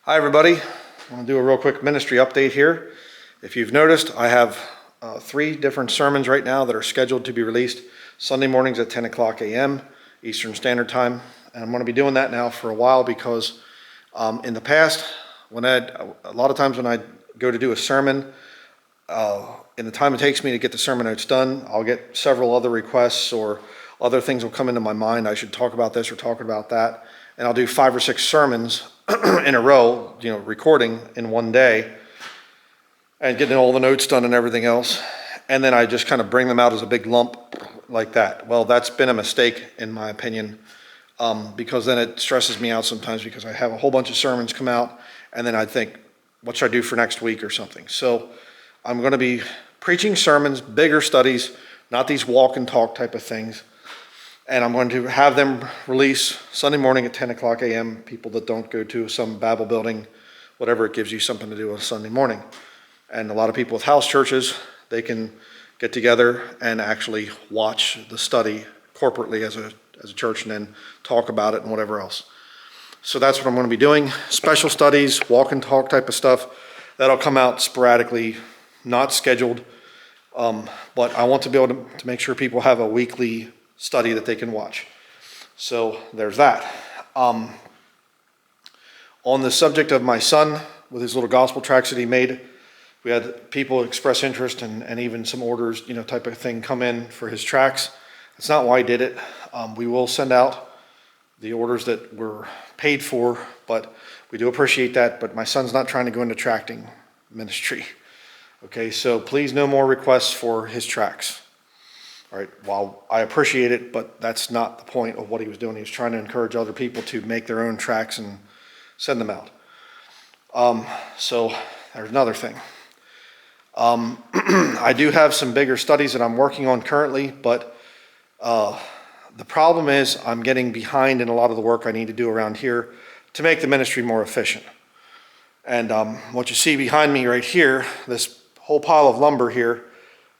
Hi everybody, I'm going to do a real quick ministry update here. If you've noticed, I have 3 different sermons right now that are scheduled to be released Sunday mornings at 10 o'clock a.m. Eastern Standard Time. And I'm going to be doing that now for a while because in the past, a lot of times when I go to do a sermon, in the time it takes me to get the sermon notes done, I'll get several other requests or other things will come into my mind. I should talk about this or talk about that. And I'll do 5 or 6 sermons in a row, recording in one day and getting all the notes done and everything else. And then I just kind of bring them out as a big lump like that. Well, that's been a mistake in my opinion, because then it stresses me out sometimes because I have a whole bunch of sermons come out and then I think, what should I do for next week or something? So I'm going to be preaching sermons, bigger studies, not these walk and talk type of things. And I'm going to have them release Sunday morning at 10 o'clock a.m. People that don't go to some Bible building, whatever, it gives you something to do on Sunday morning. And a lot of people with house churches, they can get together and actually watch the study corporately as a church and then talk about it and whatever else. So that's what I'm going to be doing. Special studies, walk and talk type of stuff. That'll come out sporadically, not scheduled. But I want to be able to make sure people have a weekly study that they can watch. So there's that. On the subject of my son with his little gospel tracts that he made, we had people express interest and even some orders, type of thing come in for his tracts. That's not why I did it. We will send out the orders that were paid for, but we do appreciate that. But my son's not trying to go into tracting ministry. Okay, so please no more requests for his tracts. All right, while I appreciate it, but that's not the point of what he was doing. He was trying to encourage other people to make their own tracts and send them out. So there's another thing. I do have some bigger studies that I'm working on currently, but the problem is I'm getting behind in a lot of the work I need to do around here to make the ministry more efficient. And what you see behind me right here, this whole pile of lumber here,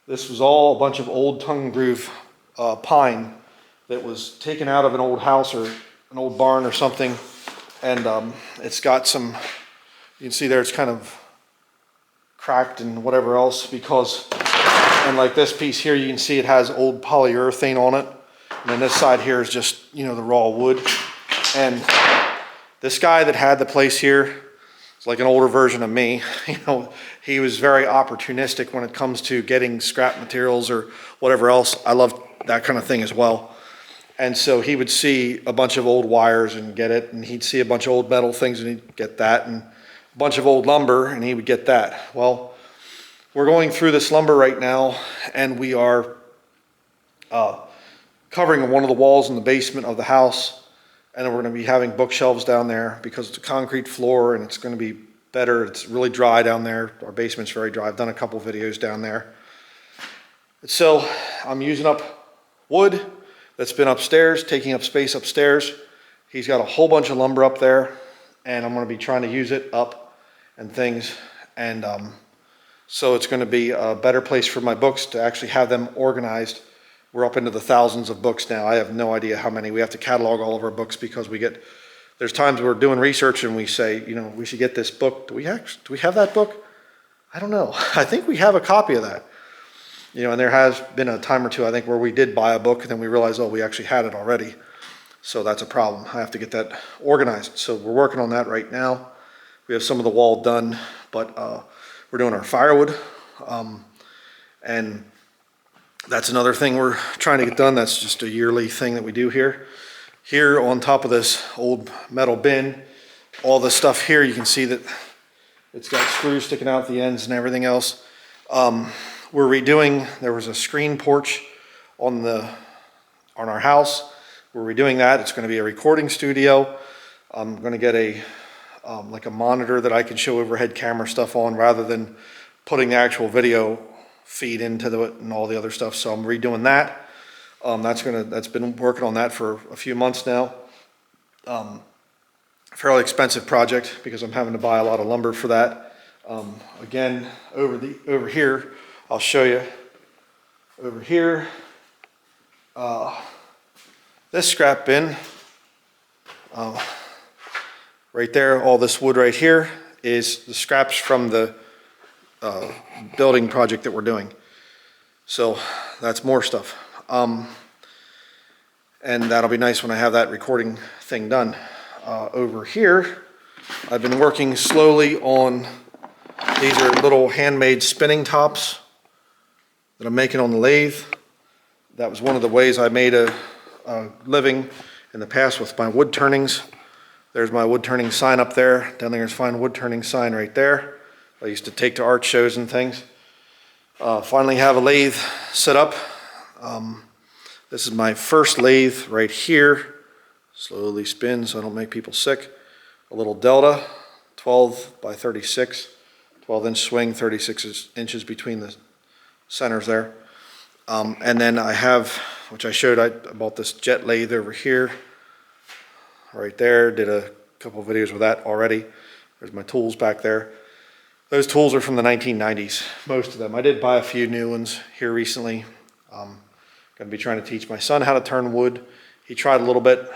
this was all a bunch of old tongue groove pine that was taken out of an old house or an old barn or something. And it's got some, you can see there it's kind of cracked and whatever else because, and like this piece here, you can see it has old polyurethane on it. And then this side here is just, the raw wood. And this guy that had the place here, it's like an older version of me. He was very opportunistic when it comes to getting scrap materials or whatever else. I love that kind of thing as well. And so he would see a bunch of old wires and get it, and he'd see a bunch of old metal things and he'd get that, and a bunch of old lumber and he would get that. Well, we're going through this lumber right now, and we are covering one of the walls in the basement of the house. And then we're going to be having bookshelves down there because it's a concrete floor and it's going to be better. It's really dry down there. Our basement's very dry. I've done a couple videos down there. So I'm using up wood that's been upstairs, taking up space upstairs. He's got a whole bunch of lumber up there, and I'm going to be trying to use it up and things. And so it's going to be a better place for my books to actually have them organized. We're up into the thousands of books now. I have no idea how many. We have to catalog all of our books because there's times we're doing research and we say, we should get this book. Do we have that book? I don't know. I think we have a copy of that. And there has been a time or two, I think, where we did buy a book and then we realized, we actually had it already. So that's a problem. I have to get that organized. So we're working on that right now. We have some of the wall done, but we're doing our firewood. And that's another thing we're trying to get done. That's just a yearly thing that we do here. Here on top of this old metal bin, all the stuff here, you can see that it's got screws sticking out the ends and everything else. We're redoing, there was a screen porch on our house. We're redoing that. It's going to be a recording studio. I'm going to get like a monitor that I can show overhead camera stuff on rather than putting the actual video feed into it and all the other stuff. So I'm redoing that. That's been working on that for a few months now. Fairly expensive project because I'm having to buy a lot of lumber for that. Again, over here, I'll show you. Over here, this scrap bin. Right there, all this wood right here is the scraps from the building project that we're doing. So that's more stuff. And that'll be nice when I have that recording thing done. Over here, I've been working slowly on, these are little handmade spinning tops that I'm making on the lathe. That was one of the ways I made a living in the past with my wood turnings. There's my wood turning sign up there. Down there's fine wood turning sign right there. I used to take to art shows and things. Finally have a lathe set up. This is my first lathe right here. Slowly spin so I don't make people sick. A little Delta, 12 by 36, 12-inch swing, 36 inches between the centers there. And then I have, which I showed, I bought this jet lathe over here, right there. Did a couple of videos with that already. There's my tools back there. Those tools are from the 1990s, most of them. I did buy a few new ones here recently. Going to be trying to teach my son how to turn wood. He tried a little bit,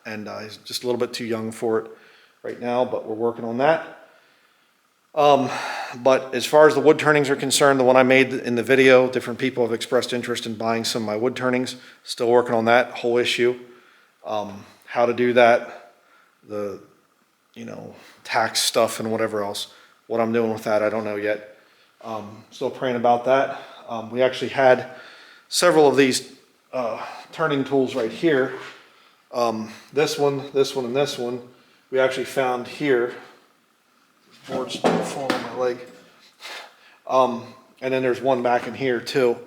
and he's just a little bit too young for it right now, but we're working on that. But as far as the wood turnings are concerned, the one I made in the video, different people have expressed interest in buying some of my wood turnings. Still working on that whole issue. How to do that, the, tax stuff and whatever else. What I'm doing with that, I don't know yet. Still praying about that. We actually had several of these turning tools right here. This one, and this one, we actually found here. Board's falling on my leg. And then there's one back in here too.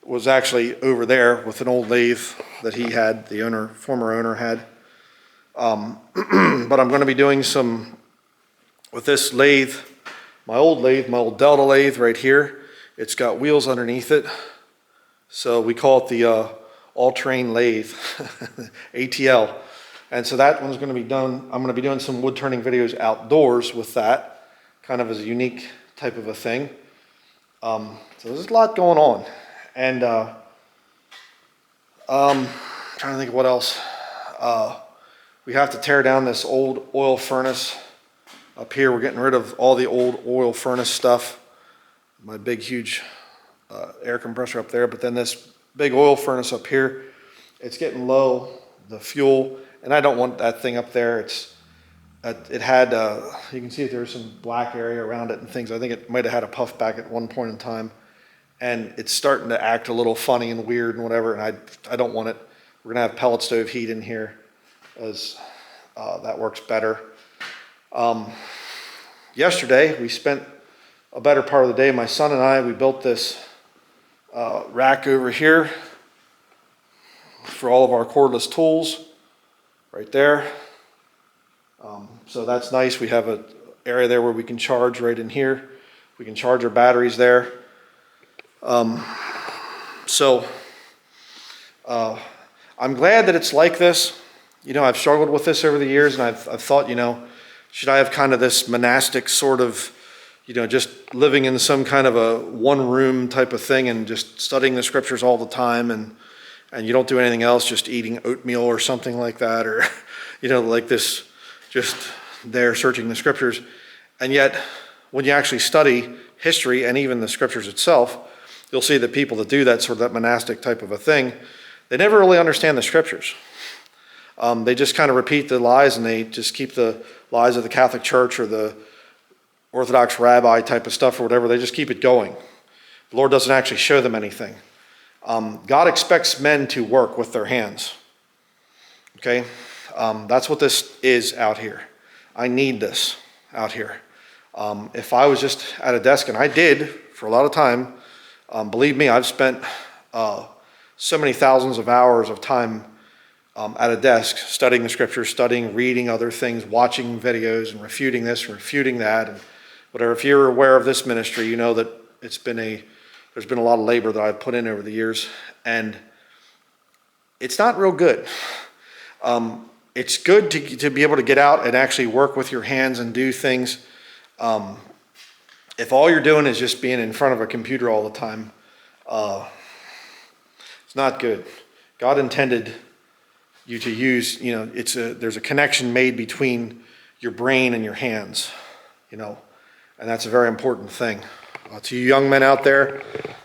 It was actually over there with an old lathe that he had, the former owner had. But I'm going to be doing some with this lathe, my old Delta lathe right here. It's got wheels underneath it. So we call it the all-terrain lathe, ATL. And so that one's going to be done. I'm going to be doing some wood turning videos outdoors with that, kind of as a unique type of a thing. So there's a lot going on. And trying to think of what else. We have to tear down this old oil furnace up here. We're getting rid of all the old oil furnace stuff. My big, huge air compressor up there. But then this big oil furnace up here, it's getting low, the fuel. And I don't want that thing up there. It had, you can see that there's some black area around it and things. I think it might have had a puff back at one point in time. And it's starting to act a little funny and weird and whatever, and I don't want it. We're gonna have pellet stove heat in here, as that works better. Yesterday, we spent a better part of the day, my son and I, we built this rack over here for all of our cordless tools, right there. So that's nice. We have an area there where we can charge right in here. We can charge our batteries there. I'm glad that it's like this. I've struggled with this over the years, and I've thought, should I have kind of this monastic sort of, just living in some kind of a one-room type of thing and just studying the scriptures all the time, and you don't do anything else, just eating oatmeal or something like that, or, like this, just there searching the scriptures. And yet, when you actually study history and even the scriptures itself, you'll see that people that do that sort of that monastic type of a thing, they never really understand the scriptures. They just kind of repeat the lies, and they just keep the lies of the Catholic Church or the Orthodox rabbi type of stuff or whatever. They just keep it going. The Lord doesn't actually show them anything. God expects men to work with their hands. Okay? That's what this is out here. I need this out here. If I was just at a desk, and I did for a lot of time, believe me, I've spent so many thousands of hours of time at a desk studying the scriptures, reading other things, watching videos, and refuting this and refuting that, and whatever. If you're aware of this ministry, you know that there's been a lot of labor that I've put in over the years, and it's not real good. It's good to be able to get out and actually work with your hands and do things. If all you're doing is just being in front of a computer all the time, it's not good. God intended you to use, there's a connection made between your brain and your hands, you know, and that's a very important thing. To you young men out there,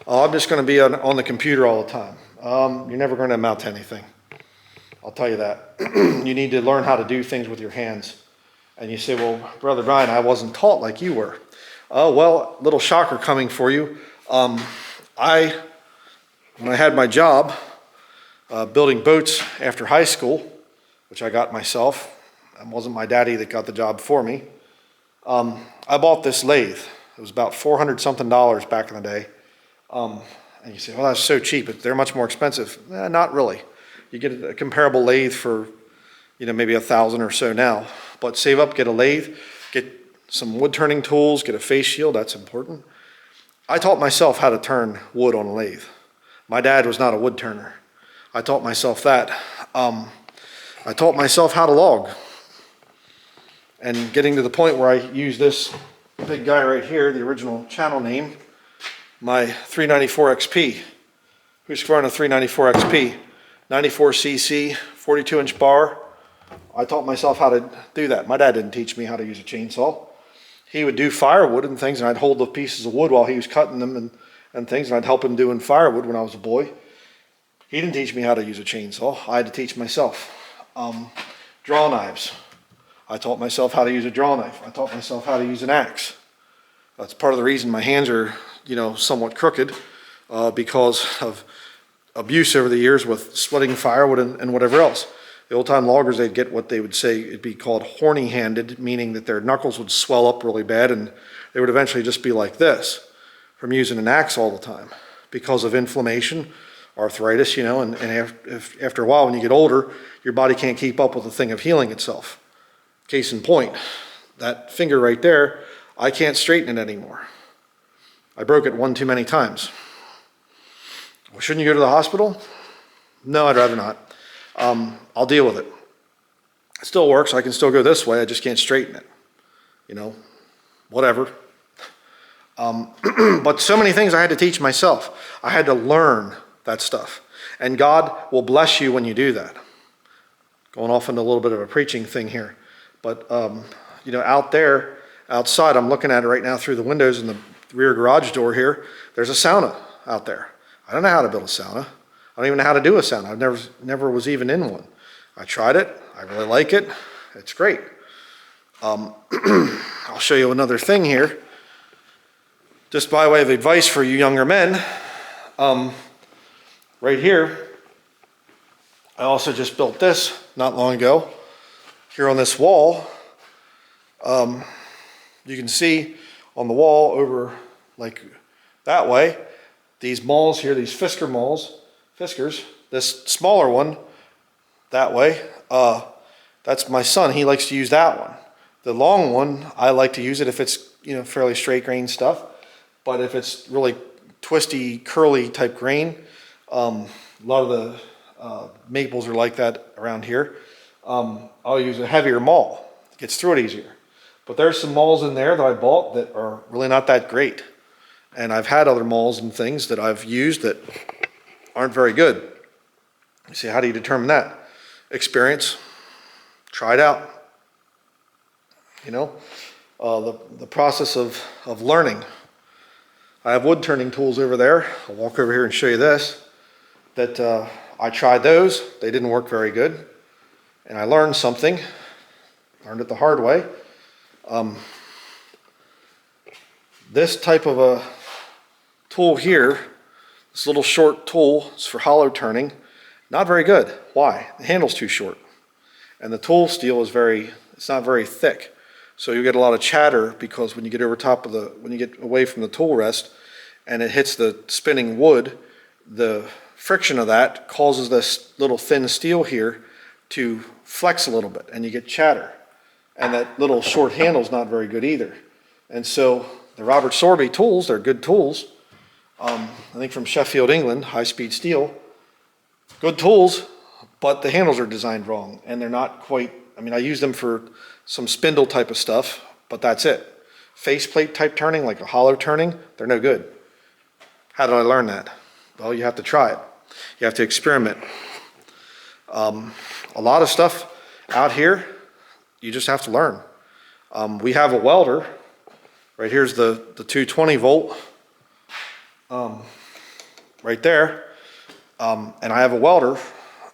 I'm just going to be on the computer all the time. You're never going to amount to anything. I'll tell you that. You need to learn how to do things with your hands. And you say, well, Brother Brian, I wasn't taught like you were. Well, little shocker coming for you. When I had my job building boats after high school, which I got myself, it wasn't my daddy that got the job for me, I bought this lathe. It was about $400 something back in the day. And you say, well, that's so cheap. They're much more expensive. Not really. You get a comparable lathe for, you know, maybe $1,000 or so now. But save up, get a lathe, get some wood turning tools, get a face shield. That's important. I taught myself how to turn wood on a lathe. My dad was not a wood turner. I taught myself that. I taught myself how to log. And getting to the point where I use this big guy right here, the original channel name, my 394 XP. Husqvarna 394 XP, 94cc, 42-inch bar. I taught myself how to do that. My dad didn't teach me how to use a chainsaw. He would do firewood and things, and I'd hold the pieces of wood while he was cutting them and things, and I'd help him doing firewood when I was a boy. He didn't teach me how to use a chainsaw. I had to teach myself. Draw knives. I taught myself how to use a draw knife. I taught myself how to use an axe. That's part of the reason my hands are, you know, somewhat crooked, because of abuse over the years with splitting firewood and whatever else. The old-time loggers, they'd get what they would say it'd be called horny-handed, meaning that their knuckles would swell up really bad and they would eventually just be like this from using an axe all the time because of inflammation, arthritis, you know, and after a while when you get older, your body can't keep up with the thing of healing itself. Case in point, that finger right there, I can't straighten it anymore. I broke it one too many times. Well, shouldn't you go to the hospital? No, I'd rather not. I'll deal with it. It still works. I can still go this way. I just can't straighten it. You know, whatever. But so many things I had to teach myself. I had to learn that stuff. And God will bless you when you do that. Going off into a little bit of a preaching thing here. But, you know, out there, outside, I'm looking at it right now through the windows in the rear garage door here. There's a sauna out there. I don't know how to build a sauna. I don't even know how to do a sauna. I never was even in one. I tried it. I really like it. It's great. I'll show you another thing here. Just by way of advice for you younger men, right here, I also just built this not long ago. Here on this wall, you can see on the wall over like that way, these mauls here, these Fiskars, this smaller one that way, that's my son. He likes to use that one. The long one, I like to use it if it's, you know, fairly straight grain stuff. But if it's really twisty, curly type grain, a lot of the maples are like that around here. I'll use a heavier maul. It gets through it easier. But there's some mauls in there that I bought that are really not that great. And I've had other mauls and things that I've used that aren't very good. You see, how do you determine that? Experience. Try it out. You know, the process of learning. I have wood turning tools over there. I'll walk over here and show you this. That I tried those. They didn't work very good. And I learned something. Learned it the hard way. This type of a tool here, this little short tool, is for hollow turning. Not very good. Why? The handle's too short. And the tool steel is it's not very thick. So you get a lot of chatter because when you get over top of when you get away from the tool rest and it hits the spinning wood, the friction of that causes this little thin steel here to flex a little bit and you get chatter. And that little short handle is not very good either. And so the Robert Sorby tools, they're good tools. I think from Sheffield, England, high-speed steel. Good tools, but the handles are designed wrong. And they're not quite, I mean, I use them for some spindle type of stuff, but that's it. Faceplate type turning, like a hollow turning, they're no good. How did I learn that? Well, you have to try it. You have to experiment. A lot of stuff out here, you just have to learn. We have a welder. Right here's the 220 volt right there. And I have a welder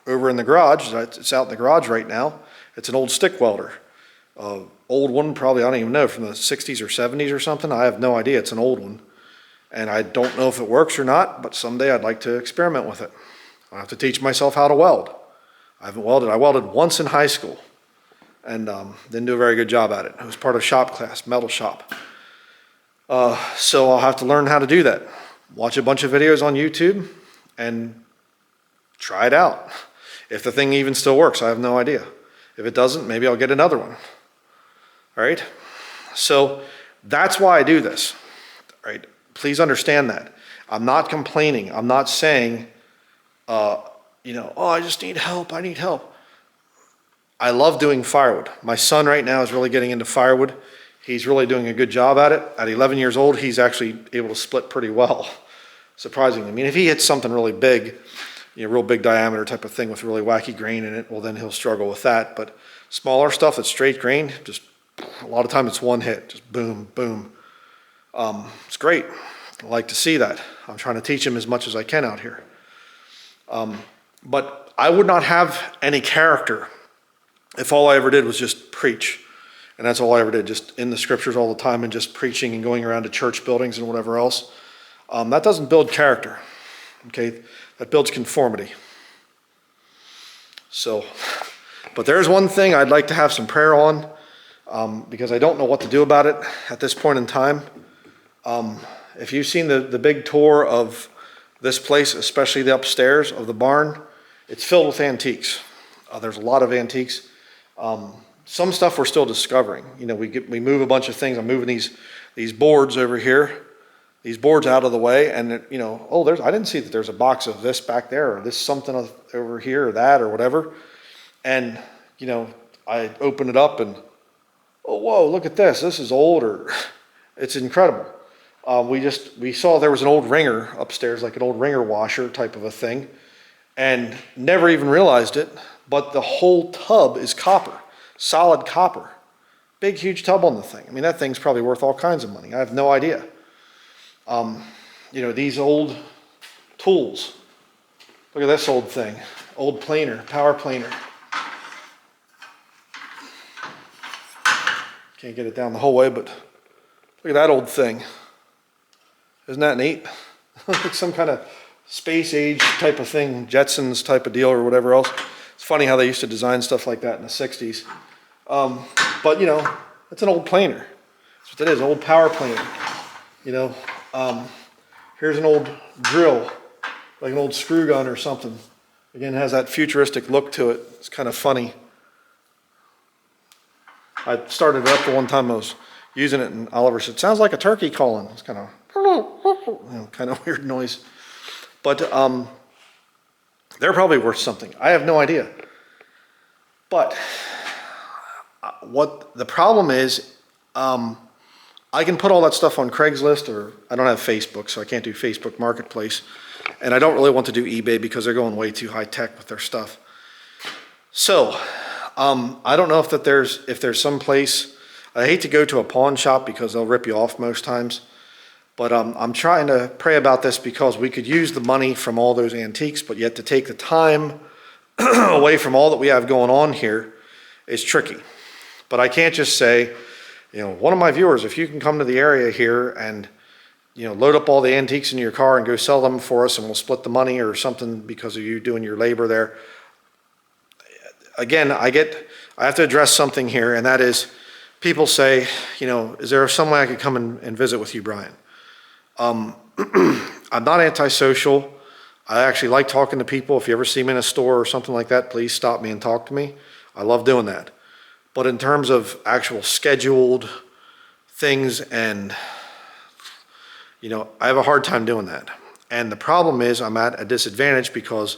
over in the garage. It's out in the garage right now. It's an old stick welder. Old one, probably, I don't even know, from the 60s or 70s or something. I have no idea. It's an old one. And I don't know if it works or not, but someday I'd like to experiment with it. I have to teach myself how to weld. I haven't welded. I welded once in high school and didn't do a very good job at it. It was part of shop class, metal shop. So I'll have to learn how to do that. Watch a bunch of videos on YouTube and try it out. If the thing even still works, I have no idea. If it doesn't, maybe I'll get another one. All right? So that's why I do this. All right? Please understand that. I'm not complaining. I'm not saying, oh, I just need help. I need help. I love doing firewood. My son right now is really getting into firewood. He's really doing a good job at it. At 11 years old, he's actually able to split pretty well, surprisingly. I mean, if he hits something really big, real big diameter type of thing with really wacky grain in it, well, then he'll struggle with that. But smaller stuff that's straight grain, just a lot of time it's one hit, just boom, boom. It's great. I like to see that. I'm trying to teach him as much as I can out here. But I would not have any character if all I ever did was just preach. And that's all I ever did, just in the scriptures all the time and just preaching and going around to church buildings and whatever else. That doesn't build character, okay? That builds conformity. So, but there's one thing I'd like to have some prayer on, because I don't know what to do about it at this point in time. If you've seen the big tour of this place, especially the upstairs of the barn, it's filled with antiques. There's a lot of antiques. Some stuff we're still discovering. We move a bunch of things. I'm moving these boards over here, these boards out of the way, and I didn't see that there's a box of this back there, or this something over here, or that, or whatever. And I open it up and, oh, whoa, look at this. This is old, or it's incredible. We saw there was an old wringer upstairs, like an old wringer washer type of a thing, and never even realized it. But the whole tub is copper. Solid copper. Big, huge tub on the thing. I mean, that thing's probably worth all kinds of money. I have no idea. These old tools. Look at this old thing. Old planer, power planer. Can't get it down the whole way, but look at that old thing. Isn't that neat? Like some kind of space age type of thing, Jetsons type of deal or whatever else. It's funny how they used to design stuff like that in the 60s. But it's an old planer. That's what it is, an old power planer. Here's an old drill, like an old screw gun or something. Again, it has that futuristic look to it. It's kind of funny. I started it up the one time I was using it, and Oliver said, "Sounds like a turkey calling." It's kind of weird noise. But they're probably worth something. I have no idea. But what the problem is, I can put all that stuff on Craigslist, or I don't have Facebook, so I can't do Facebook Marketplace. And I don't really want to do eBay because they're going way too high tech with their stuff. So I don't know if there's some place. I hate to go to a pawn shop because they'll rip you off most times. But I'm trying to pray about this because we could use the money from all those antiques, but yet to take the time away from all that we have going on here is tricky. But I can't just say, one of my viewers, if you can come to the area here and, load up all the antiques in your car and go sell them for us and we'll split the money or something because of you doing your labor there. Again, I have to address something here, and that is people say, is there some way I could come and visit with you, Brian? I'm not antisocial. I actually like talking to people. If you ever see me in a store or something like that, please stop me and talk to me. I love doing that. But in terms of actual scheduled things and, I have a hard time doing that. And the problem is I'm at a disadvantage because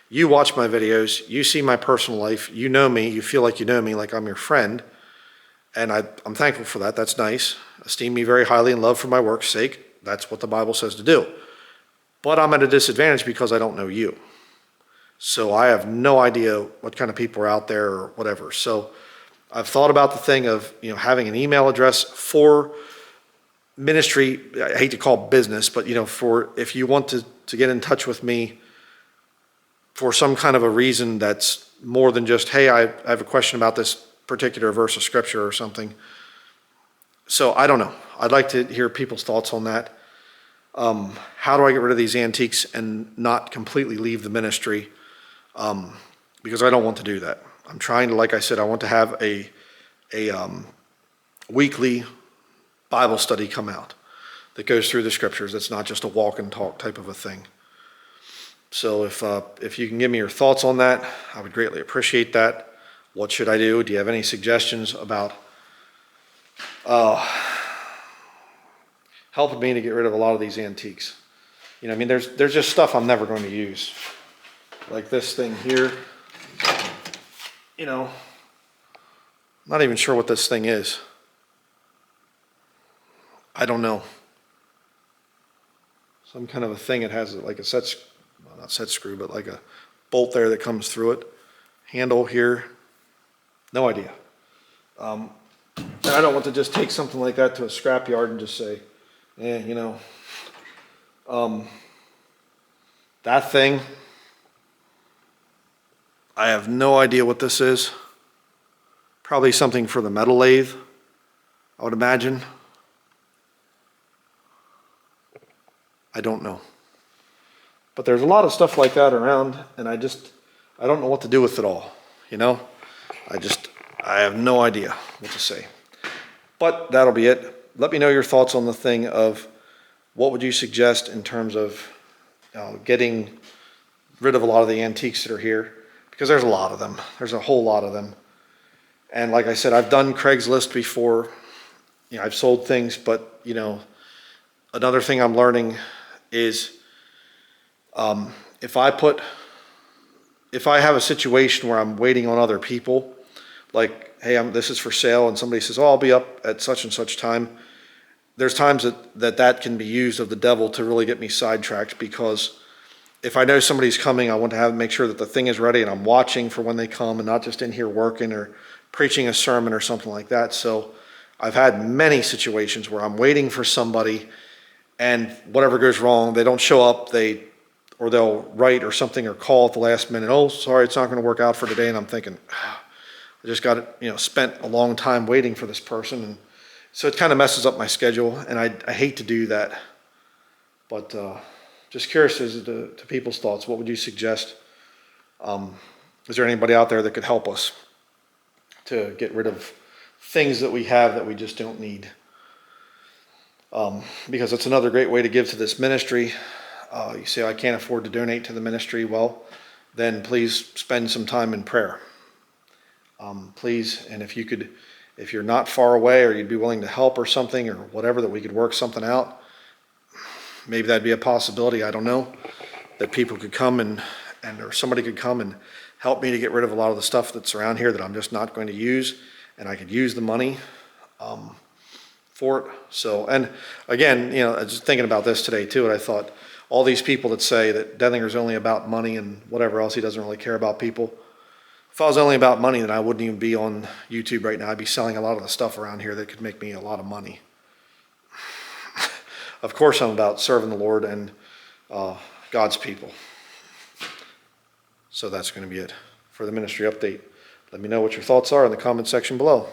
you watch my videos, you see my personal life, you know me, you feel like you know me, like I'm your friend. And I'm thankful for that. That's nice. Esteem me very highly and love for my work's sake. That's what the Bible says to do. But I'm at a disadvantage because I don't know you. So I have no idea what kind of people are out there or whatever. So I've thought about the thing of, having an email address for ministry. I hate to call it business, but, for if you want to get in touch with me for some kind of a reason that's more than just, hey, I have a question about this particular verse of scripture or something. So I don't know. I'd like to hear people's thoughts on that. How do I get rid of these antiques and not completely leave the ministry? Because I don't want to do that. I'm trying to, like I said, I want to have a weekly Bible study come out that goes through the scriptures. It's not just a walk and talk type of a thing. So if you can give me your thoughts on that, I would greatly appreciate that. What should I do? Do you have any suggestions about helping me to get rid of a lot of these antiques? There's just stuff I'm never going to use. Like this thing here. I'm not even sure what this thing is. I don't know. Some kind of a thing. It has like a not set screw, but like a bolt there that comes through it. Handle here. No idea. And I don't want to just take something like that to a scrapyard and just say, that thing, I have no idea what this is. Probably something for the metal lathe, I would imagine. I don't know. But there's a lot of stuff like that around, and I don't know what to do with it all, I have no idea what to say. But that'll be it. Let me know your thoughts on the thing of what would you suggest in terms of getting rid of a lot of the antiques that are here, because there's a lot of them. There's a whole lot of them. And like I said, I've done Craigslist before. I've sold things, but another thing I'm learning is if I have a situation where I'm waiting on other people, like, hey, this is for sale, and somebody says, oh, I'll be up at such and such time. There's times that can be used of the devil to really get me sidetracked, because if I know somebody's coming, I want to make sure that the thing is ready and I'm watching for when they come and not just in here working or preaching a sermon or something like that. So I've had many situations where I'm waiting for somebody, and whatever goes wrong, they don't show up, or they'll write or something or call at the last minute, oh, sorry, it's not going to work out for today. And I'm thinking, I just got spent a long time waiting for this person. And so it kind of messes up my schedule, and I hate to do that. But just curious as to people's thoughts. What would you suggest? Is there anybody out there that could help us to get rid of things that we have that we just don't need? Because it's another great way to give to this ministry. You say, I can't afford to donate to the ministry. Well, then please spend some time in prayer. Please, and if you're not far away, or you'd be willing to help or something or whatever, that we could work something out. Maybe that'd be a possibility. I don't know. That people could come or somebody could come and help me to get rid of a lot of the stuff that's around here that I'm just not going to use, and I could use the money for it. So, and again, I was just thinking about this today too, and I thought, all these people that say that Denlinger's only about money and whatever else, he doesn't really care about people. If I was only about money, then I wouldn't even be on YouTube right now. I'd be selling a lot of the stuff around here that could make me a lot of money. Of course, I'm about serving the Lord and God's people. So that's going to be it for the ministry update. Let me know what your thoughts are in the comment section below.